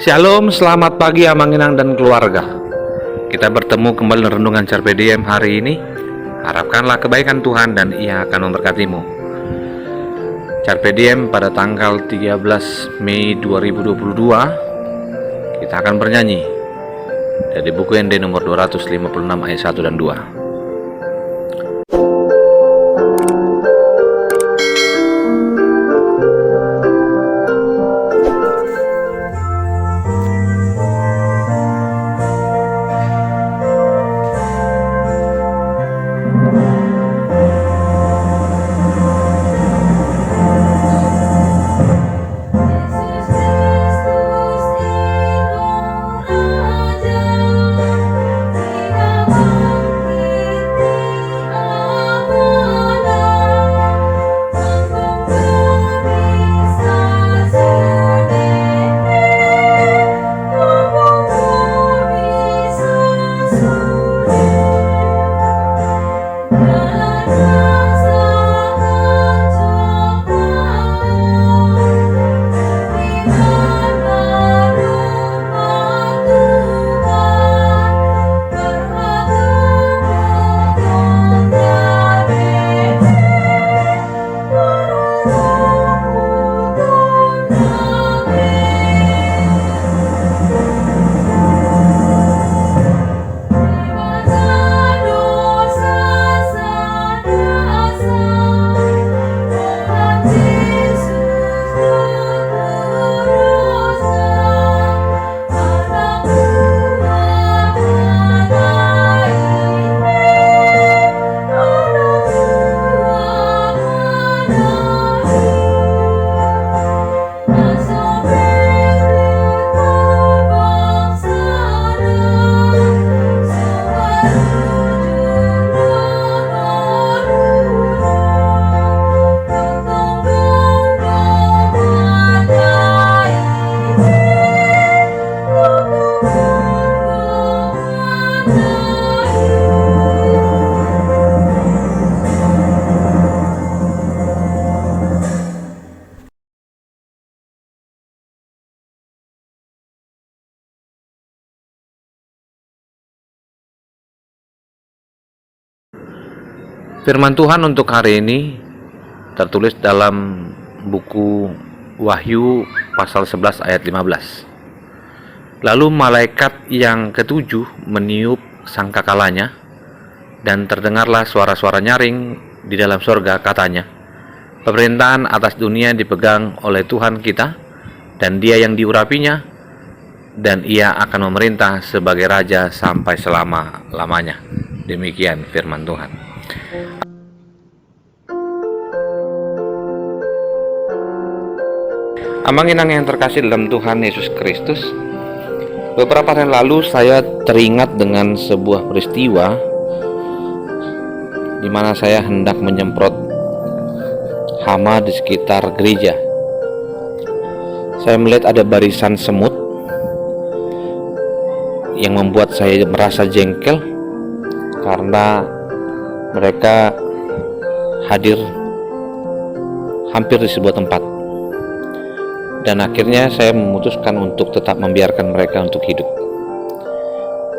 Shalom, selamat pagi Amanginang dan keluarga. Kita bertemu kembali dalam renungan Carpe Diem hari ini. Harapkanlah kebaikan Tuhan dan Ia akan memberkatimu. Carpe Diem pada tanggal 13 Mei 2022, kita akan bernyanyi dari buku ND nomor 256 ayat 1 dan 2. Firman Tuhan untuk hari ini tertulis dalam buku Wahyu pasal 11 ayat 15. Lalu malaikat yang ketujuh meniup sangkakalanya, dan terdengarlah suara-suara nyaring di dalam sorga, katanya, pemerintahan atas dunia dipegang oleh Tuhan kita, dan Dia yang diurapinya, dan Ia akan memerintah sebagai Raja sampai selama-lamanya. Demikian firman Tuhan. Amanginang yang terkasih dalam Tuhan Yesus Kristus, beberapa hari lalu saya teringat dengan sebuah peristiwa di mana saya hendak menyemprot hama di sekitar gereja. Saya melihat ada barisan semut yang membuat saya merasa jengkel karena mereka hadir hampir di sebuah tempat. Dan akhirnya saya memutuskan untuk tetap membiarkan mereka untuk hidup.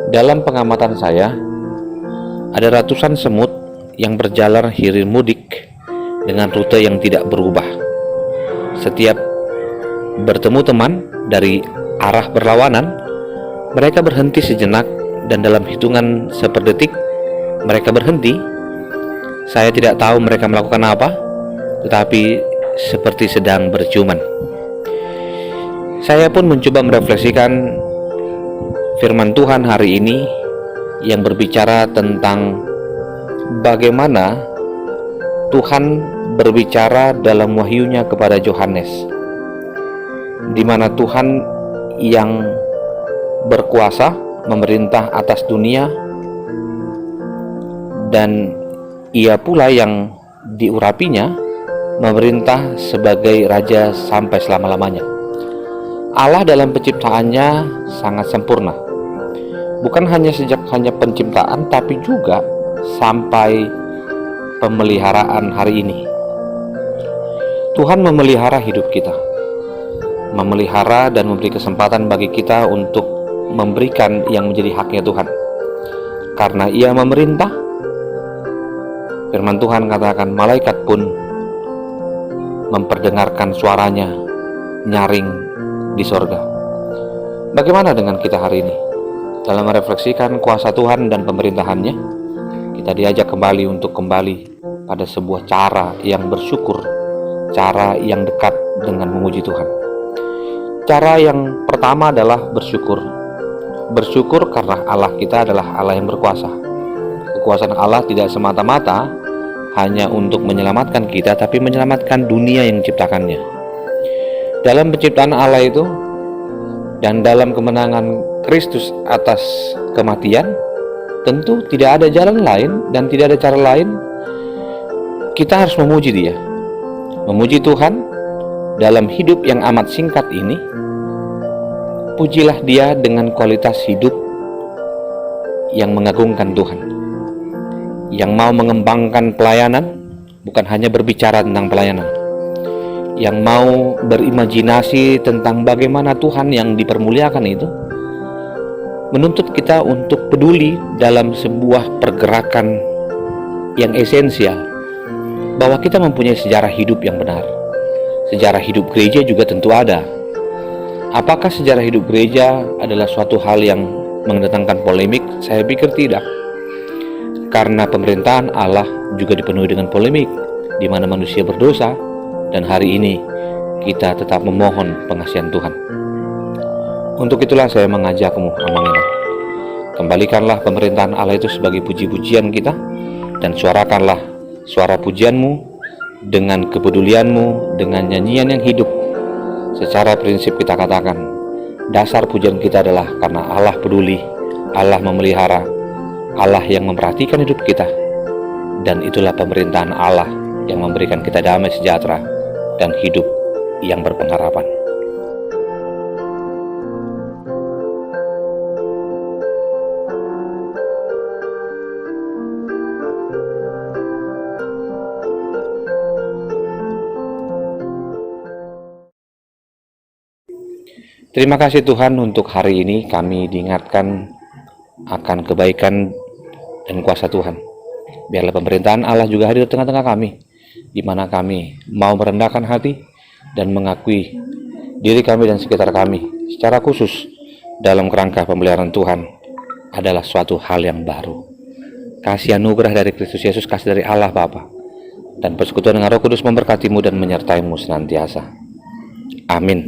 Dalam pengamatan saya, ada ratusan semut yang berjalan hilir mudik dengan rute yang tidak berubah. Setiap bertemu teman dari arah berlawanan, mereka berhenti sejenak, dan dalam hitungan seperdetik mereka berhenti. Saya tidak tahu mereka melakukan apa, tetapi seperti sedang berciuman. Saya pun mencoba merefleksikan firman Tuhan hari ini yang berbicara tentang bagaimana Tuhan berbicara dalam wahyunya kepada Yohanes, di mana Tuhan yang berkuasa memerintah atas dunia, dan Ia pula yang diurapinya memerintah sebagai Raja sampai selama-lamanya. Allah dalam penciptaannya sangat sempurna, bukan hanya sejak penciptaan, tapi juga sampai pemeliharaan hari ini. Tuhan memelihara hidup kita. memelihara dan memberi kesempatan bagi kita untuk memberikan yang menjadi haknya Tuhan. Karena Ia memerintah, firman Tuhan katakan malaikat pun memperdengarkan suaranya nyaring di sorga. Bagaimana dengan kita hari ini? Dalam merefleksikan kuasa Tuhan dan pemerintahannya, kita diajak kembali untuk kembali pada sebuah cara yang bersyukur, cara yang dekat dengan memuji Tuhan. Cara yang pertama adalah bersyukur. Bersyukur karena Allah kita adalah Allah yang berkuasa. Kekuasaan Allah tidak semata-mata hanya untuk menyelamatkan kita, tapi menyelamatkan dunia yang diciptakannya. Dalam penciptaan Allah itu dan dalam kemenangan Kristus atas kematian, tentu tidak ada jalan lain dan tidak ada cara lain. Kita harus memuji Dia, memuji Tuhan dalam hidup yang amat singkat ini. Pujilah Dia dengan kualitas hidup yang mengagungkan Tuhan, yang mau mengembangkan pelayanan, bukan hanya berbicara tentang pelayanan, yang mau berimajinasi tentang bagaimana Tuhan yang dipermuliakan itu, menuntut kita untuk peduli dalam sebuah pergerakan yang esensial, bahwa kita mempunyai sejarah hidup yang benar. Sejarah hidup gereja juga tentu ada. Apakah sejarah hidup gereja adalah suatu hal yang mendatangkan polemik? Saya pikir tidak. Karena pemerintahan Allah juga dipenuhi dengan polemik, di mana manusia berdosa, dan hari ini kita tetap memohon pengasihan Tuhan. Untuk itulah saya mengajakmu, Amangina, kembalikanlah pemerintahan Allah itu sebagai puji-pujian kita, dan suarakanlah suara pujianmu dengan kepedulianmu, dengan nyanyian yang hidup. Secara prinsip kita katakan, dasar pujian kita adalah karena Allah peduli, Allah memelihara, Allah yang memperhatikan hidup kita, dan itulah pemerintahan Allah yang memberikan kita damai sejahtera dan hidup yang berpengharapan. Terima kasih Tuhan, untuk hari ini kami diingatkan akan kebaikan dan kuasa Tuhan. Biarlah pemerintahan Allah juga hadir di tengah-tengah kami, di mana kami mau merendahkan hati dan mengakui diri kami dan sekitar kami secara khusus dalam kerangka pemeliharaan Tuhan adalah suatu hal yang baru. Kasih anugerah dari Kristus Yesus, kasih dari Allah Bapa, dan persekutuan dengan Roh Kudus memberkatimu dan menyertaimu senantiasa. Amin.